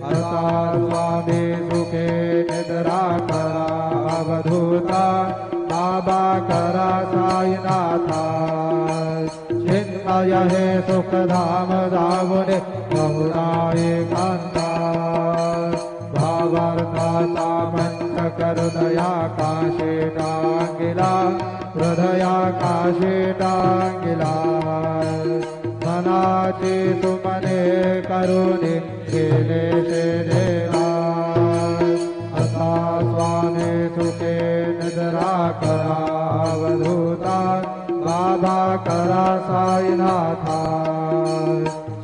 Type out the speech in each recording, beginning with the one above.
असा स्वामी सुखे निद्रा करा अवधूता बाबा करा साईनाथा चिन्मय हे सुखधाम जाऊने बहुधा एकांता भावार्थाचा मंच हृदयाकाशे टांगिला हृदयाकाशे टांगिला मनाची सुमने करुणी केले देवा असा स्वामी सुखे निद्रा करा अवधूता बाबा करा साईनाथा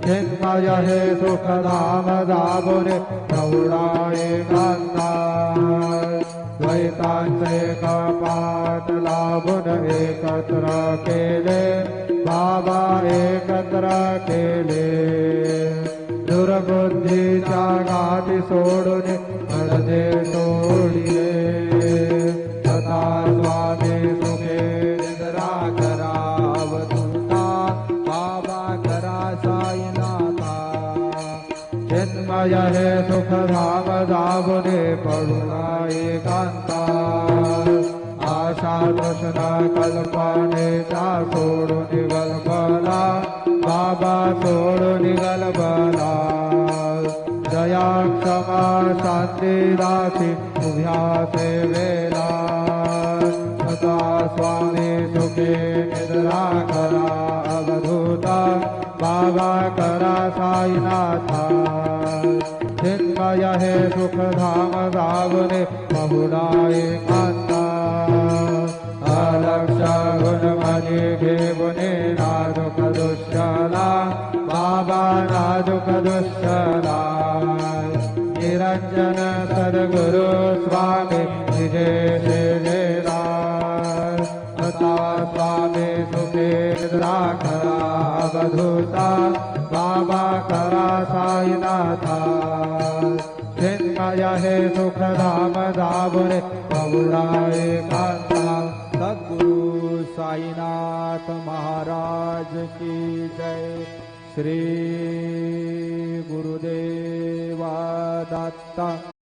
चिन्मय हे सुखधाम जाबुने प्रौढा एकांता द्वैतांचे कपाट लाभून एकत्र केले बाबा एकत्र केले दुर्बुद्धीच्या गाठी सोडून पडदे तोडिले तथा स्वामी सुखे निद्रा करा अवधूता बाबा करा साईनाथा चिन्मय हे सुखधाम जाबुने पडुना एकांता आशा तृष्णा कल्पनेचा सोडून गलबला बाबा सोडून गलबला दया क्षमा शांती दासी उभ्या सेवेला सदा स्वामी सुखे निद्रा करा अवधूता बाबा करा साईनाथा चिन्मय हे सुखधाम जावने बहुधा एकांता अलक्ष गुणमणी घेवने नाजुक दुष्यला बाबा नाजुक दुष्यला निरंजन सद्गुरु स्वामी विजय सेवेला तथा स्वामी सुखे निद्रा करा अवधूता बाबा करा साईनाथा चिन्मय हे सुखधाम जाबुने बहुधा एकांता सद्गुरु साईनाथ महाराज की जय। श्री गुरुदेवा दत्ता।